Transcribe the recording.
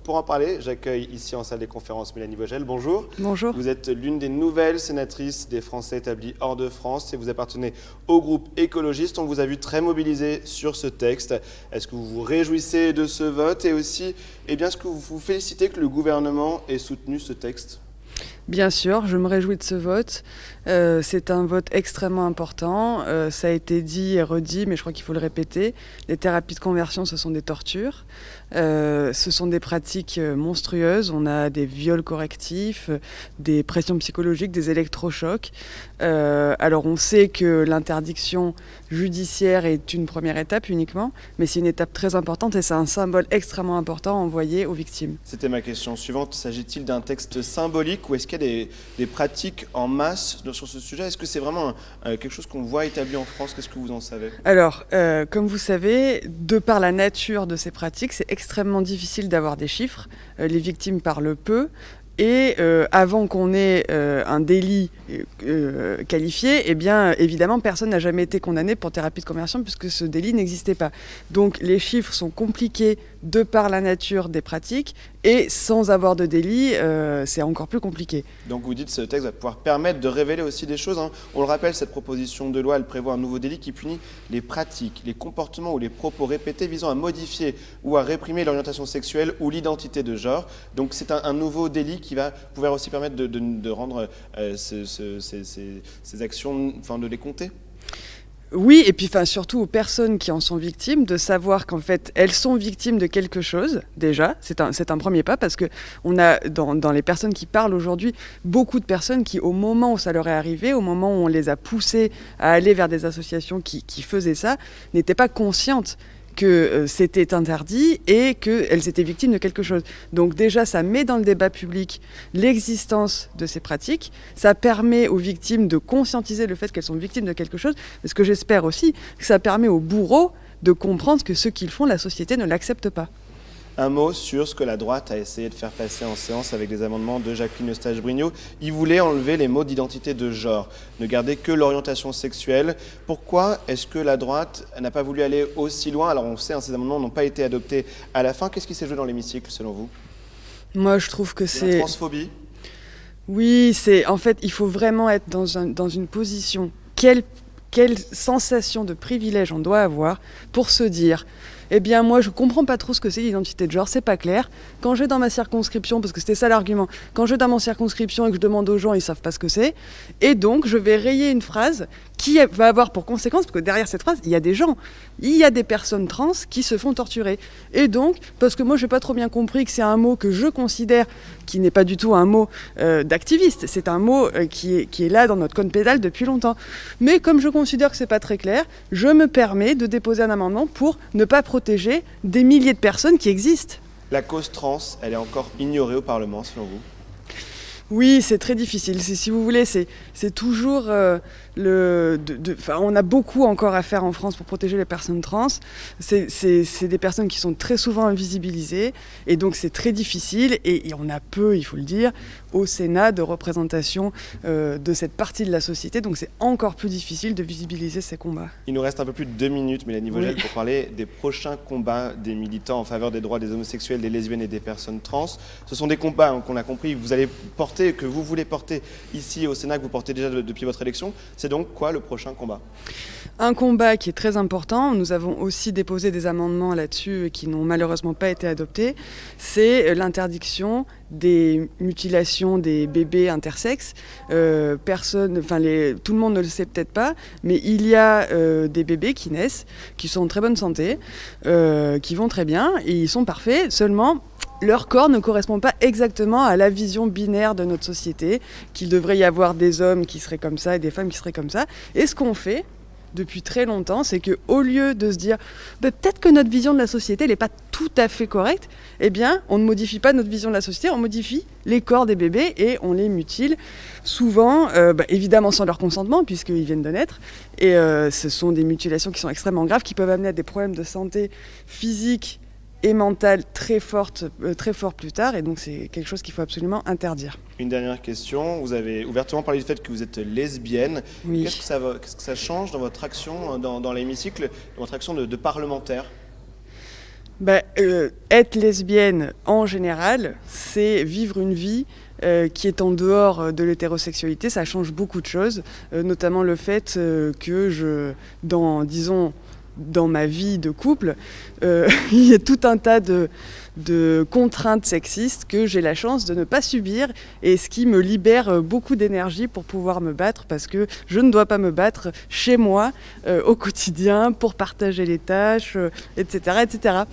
pour en parler, j'accueille ici en salle des conférences Mélanie Vogel. Bonjour. Bonjour. Vous êtes l'une des nouvelles sénatrices des Français établis hors de France et vous appartenez au groupe écologiste. On vous a vu très mobilisé sur ce texte. Est-ce que vous vous réjouissez de ce vote et aussi, est-ce que vous vous félicitez que le gouvernement ait soutenu ce texte ? Bien sûr, je me réjouis de ce vote. C'est un vote extrêmement important. Ça a été dit et redit, mais je crois qu'il faut le répéter. Les thérapies de conversion, ce sont des tortures. Ce sont des pratiques monstrueuses. On a des viols correctifs, des pressions psychologiques, des électrochocs. Alors on sait que l'interdiction judiciaire est une première étape uniquement, mais c'est une étape très importante et c'est un symbole extrêmement important envoyé aux victimes. C'était ma question suivante. S'agit-il d'un texte symbolique ou est-ce qu'il y a des pratiques en masse sur ce sujet? Est-ce que c'est vraiment quelque chose qu'on voit établi en France? Qu'est-ce que vous en savez? Alors, comme vous savez, de par la nature de ces pratiques, c'est extrêmement difficile d'avoir des chiffres. Les victimes parlent peu. Et avant qu'on ait un délit qualifié, évidemment, personne n'a jamais été condamné pour thérapie de conversion puisque ce délit n'existait pas. Donc les chiffres sont compliqués de par la nature des pratiques et sans avoir de délit, c'est encore plus compliqué. Donc vous dites que ce texte va pouvoir permettre de révéler aussi des choses. On le rappelle, cette proposition de loi, elle prévoit un nouveau délit qui punit les pratiques, les comportements ou les propos répétés visant à modifier ou à réprimer l'orientation sexuelle ou l'identité de genre. Donc c'est un nouveau délit qui va pouvoir aussi permettre de rendre ces actions, de les compter. Oui, et puis surtout aux personnes qui en sont victimes, de savoir qu'en fait, elles sont victimes de quelque chose, déjà. C'est un premier pas, parce qu'on a, dans les personnes qui parlent aujourd'hui, beaucoup de personnes qui, au moment où ça leur est arrivé, au moment où on les a poussées à aller vers des associations qui faisaient ça, n'étaient pas conscientes que c'était interdit et qu'elles étaient victimes de quelque chose. Donc déjà, ça met dans le débat public l'existence de ces pratiques. Ça permet aux victimes de conscientiser le fait qu'elles sont victimes de quelque chose. Mais ce que j'espère aussi, c'est que ça permet aux bourreaux de comprendre que ce qu'ils font, la société ne l'accepte pas. Un mot sur ce que la droite a essayé de faire passer en séance avec les amendements de Jacqueline Eustache-Brinio. Il voulait enlever les mots d'identité de genre, ne garder que l'orientation sexuelle. Pourquoi est-ce que la droite n'a pas voulu aller aussi loin? Alors on sait, ces amendements n'ont pas été adoptés à la fin. Qu'est-ce qui s'est joué dans l'hémicycle selon vous? Moi je trouve que c'est... La transphobie? Oui, en fait, il faut vraiment être dans une position. Quelle sensation de privilège on doit avoir pour se dire... moi, je comprends pas trop ce que c'est l'identité de genre, c'est pas clair. Quand je vais dans ma circonscription, parce que c'était ça l'argument, quand je vais dans ma circonscription et que je demande aux gens, ils savent pas ce que c'est. Et donc, je vais rayer une phrase qui va avoir pour conséquence, parce que derrière cette phrase, il y a des gens, il y a des personnes trans qui se font torturer. Et donc, parce que moi, j'ai pas trop bien compris que c'est un mot que je considère qui n'est pas du tout un mot d'activiste, c'est un mot qui est là dans notre code pénal depuis longtemps. Mais comme je considère que c'est pas très clair, je me permets de déposer un amendement pour ne pas protéger des milliers de personnes qui existent. La cause trans, elle est encore ignorée au Parlement, selon vous? Oui, c'est très difficile. Si vous voulez, c'est toujours on a beaucoup encore à faire en France pour protéger les personnes trans. C'est des personnes qui sont très souvent invisibilisées et donc c'est très difficile. Et on a peu, il faut le dire, au Sénat de représentation de cette partie de la société. Donc c'est encore plus difficile de visibiliser ces combats. Il nous reste un peu plus de 2 minutes, Mélanie Vogel, pour parler des prochains combats des militants en faveur des droits des homosexuels, des lesbiennes et des personnes trans. Ce sont des combats, qu'on a compris, que vous allez porter, que vous voulez porter ici au Sénat, que vous portez déjà depuis votre élection. C'est donc quoi le prochain combat? Un combat qui est très important, nous avons aussi déposé des amendements là-dessus qui n'ont malheureusement pas été adoptés, c'est l'interdiction des mutilations des bébés intersexes. Tout le monde ne le sait peut-être pas, mais il y a des bébés qui naissent, qui sont en très bonne santé, qui vont très bien, et ils sont parfaits, seulement leur corps ne correspond pas exactement à la vision binaire de notre société, qu'il devrait y avoir des hommes qui seraient comme ça et des femmes qui seraient comme ça. Et ce qu'on fait depuis très longtemps, c'est qu'au lieu de se dire peut-être que notre vision de la société n'est pas tout à fait correcte, on ne modifie pas notre vision de la société, on modifie les corps des bébés et on les mutile, souvent, évidemment sans leur consentement, puisqu'ils viennent de naître. Et ce sont des mutilations qui sont extrêmément graves, qui peuvent amener à des problèmes de santé physique et mentale très forts plus tard, et donc c'est quelque chose qu'il faut absolument interdire. Une dernière question, vous avez ouvertement parlé du fait que vous êtes lesbienne. Oui. Qu'est-ce que ça change dans votre action dans l'hémicycle, dans votre action de parlementaire? Être lesbienne, en général, c'est vivre une vie qui est en dehors de l'hétérosexualité. Ça change beaucoup de choses, notamment le fait que dans ma vie de couple, il y a tout un tas de contraintes sexistes que j'ai la chance de ne pas subir, et ce qui me libère beaucoup d'énergie pour pouvoir me battre, parce que je ne dois pas me battre chez moi au quotidien pour partager les tâches, etc., etc.